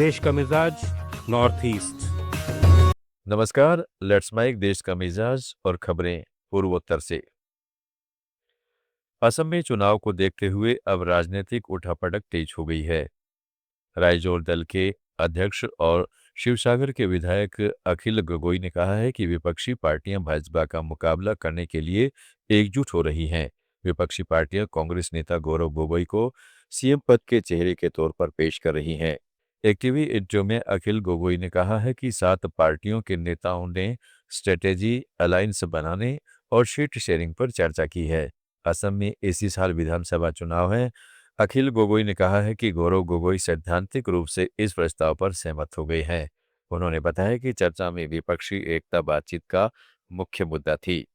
देश का मिजाज नॉर्थ ईस्ट। नमस्कार, लेट्स माइक देश का मिजाज और खबरें पूर्वोत्तर से। असम में चुनाव को देखते हुए अब राजनीतिक उठापटक तेज हो गई है। रायजोर दल के अध्यक्ष और शिवसागर के विधायक अखिल गोगोई ने कहा है कि विपक्षी पार्टियां भाजपा का मुकाबला करने के लिए एकजुट हो रही हैं। विपक्षी पार्टियां कांग्रेस नेता गौरव गोगोई को सीएम पद के चेहरे के तौर पर पेश कर रही हैं। एक टीवी इंटरव्यू में अखिल गोगोई ने कहा है कि 7 पार्टियों के नेताओं ने स्ट्रेटेजी अलायंस बनाने और सीट शेयरिंग पर चर्चा की है। असम में इसी साल विधानसभा चुनाव है। अखिल गोगोई ने कहा है कि गौरव गोगोई सैद्धांतिक रूप से इस प्रस्ताव पर सहमत हो गए हैं। उन्होंने बताया कि चर्चा में विपक्षी एकता बातचीत का मुख्य मुद्दा थी।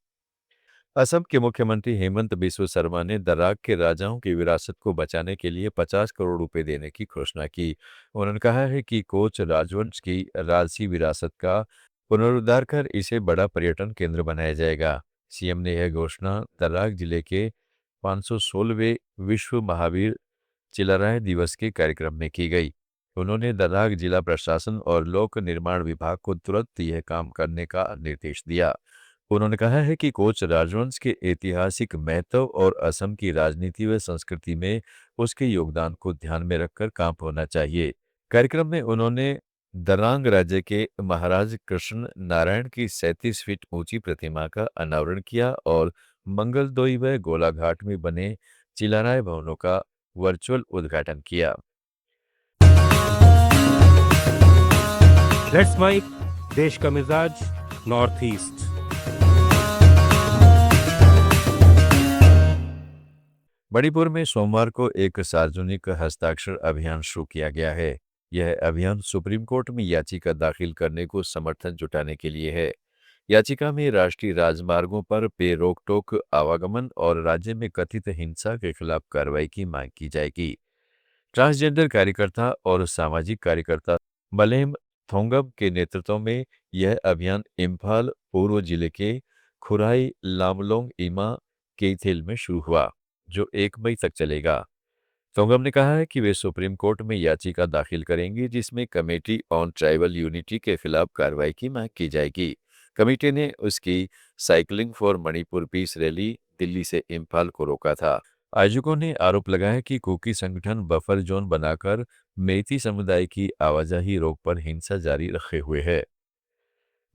असम के मुख्यमंत्री हेमंत बिस्व शर्मा ने दर्राक के राजाओं की विरासत को बचाने के लिए 50 करोड़ रुपए देने की घोषणा की। उन्होंने कहा है कि कोच राजवंश की राजसी विरासत का पुनरुद्धार कर इसे बड़ा पर्यटन केंद्र बनाया जाएगा। सीएम ने यह घोषणा दर्राक जिले के 516वें विश्व महावीर चिलराय दिवस के कार्यक्रम में की गई। उन्होंने दर्राक जिला प्रशासन और लोक निर्माण विभाग को तुरंत यह काम करने का निर्देश दिया। उन्होंने कहा है कि कोच राजवंश के ऐतिहासिक महत्व और असम की राजनीति व संस्कृति में उसके योगदान को ध्यान में रखकर काम होना चाहिए। कार्यक्रम में उन्होंने दरांग राज्य के महाराज कृष्ण नारायण की 37 फीट ऊंची प्रतिमा का अनावरण किया और मंगलदोई व गोलाघाट में बने चिलाराय भवनों का वर्चुअल उद्घाटन किया। लेट्स माइक देश का मिजाज नॉर्थ ईस्ट। मणिपुर में सोमवार को एक सार्वजनिक हस्ताक्षर अभियान शुरू किया गया है। यह अभियान सुप्रीम कोर्ट में याचिका दाखिल करने को समर्थन जुटाने के लिए है। याचिका में राष्ट्रीय राजमार्गों पर पे रोक-टोक, आवागमन और राज्य में कथित हिंसा के खिलाफ कार्रवाई की मांग की जाएगी। ट्रांसजेंडर कार्यकर्ता और सामाजिक कार्यकर्ता मलेम थोंगम के नेतृत्व में यह अभियान इम्फाल पूर्व जिले के खुराई लामलोंग इमा केइथिल में शुरू हुआ, जो 1 मई तक चलेगा। थोंगम ने कहा है कि वे सुप्रीम कोर्ट में याचिका दाखिल करेंगे, जिसमें कमेटी ऑन ट्राइबल यूनिटी के खिलाफ कार्रवाई की मांग की जाएगी। कमेटी ने उसकी cycling for Manipur peace rally Delhi से इम्फाल को रोका था। आयोजकों ने आरोप लगाया कि कुकी संगठन बफर जोन बनाकर मेइती समुदाय की आवाजाही रोक पर हिंसा जारी रखे हुए है।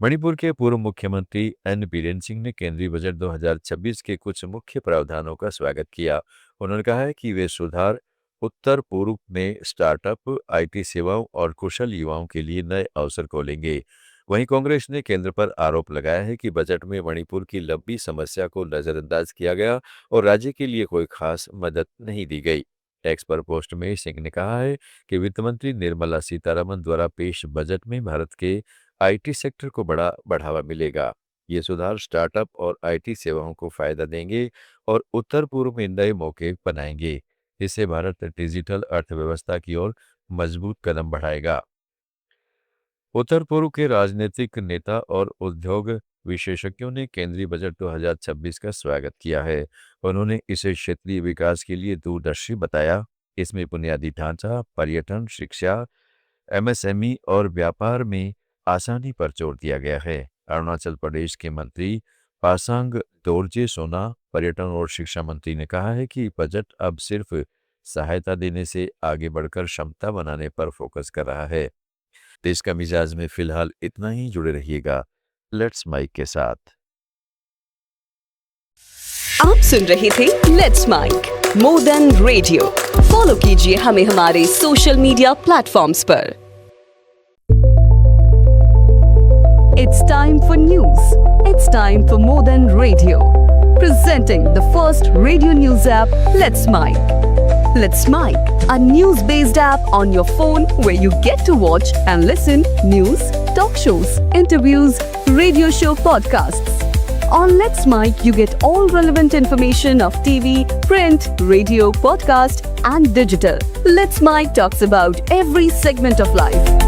मणिपुर के पूर्व मुख्यमंत्री एन बीरेन सिंह ने केंद्रीय बजट 2026 के कुछ मुख्य प्रावधानों का स्वागत किया। उन्होंने कहा है कि वे सुधार उत्तर पूर्व में स्टार्टअप, आईटी सेवाओं और कुशल युवाओं के लिए नए अवसर खोलेंगे। वहीं कांग्रेस ने केंद्र पर आरोप लगाया है कि बजट में मणिपुर की लंबी समस्या को नजरअंदाज किया गया और राज्य के लिए कोई खास मदद नहीं दी गई। टैक्स पर पोस्ट में सिंह ने कहा है कि वित्त मंत्री निर्मला सीतारमण द्वारा पेश बजट में भारत के आईटी सेक्टर को बड़ा बढ़ावा मिलेगा। ये सुधार स्टार्टअप और आईटी सेवाओं को फायदा देंगे और उत्तर पूर्व में नए मौके बनाएंगे। इससे भारत डिजिटल अर्थव्यवस्था की ओर मजबूत कदम बढ़ाएगा। उत्तर पूर्व के राजनीतिक नेता और उद्योग विशेषज्ञों ने केंद्रीय बजट 2026 का स्वागत किया है। उन्होंने इसे क्षेत्रीय विकास के लिए दूरदर्शी बताया। इसमें बुनियादी ढांचा, पर्यटन, शिक्षा, एमएसएमई और व्यापार में आसानी पर जोर दिया गया है। अरुणाचल प्रदेश के मंत्री पासांग दोरजे सोना, पर्यटन और शिक्षा मंत्री ने कहा है कि बजट अब सिर्फ सहायता देने से आगे बढ़कर क्षमता बनाने पर फोकस कर रहा है। देश का मिजाज में फिलहाल इतना ही। जुड़े रहिएगा लेट्स माइक के साथ। आप सुन रहे थे let's mike more than radio. Follow कीजिए हमें हमारे सोशल मीडिया प्लेटफॉर्म्स पर। It's time for news. It's time for More Than Radio. Presenting the first radio news app, Let's Mic. Let's Mic, a news-based app on your phone where you get to watch and listen news, talk shows, interviews, radio show podcasts. On Let's Mic, you get all relevant information of TV, print, radio, podcast, and digital. Let's Mic talks about every segment of life.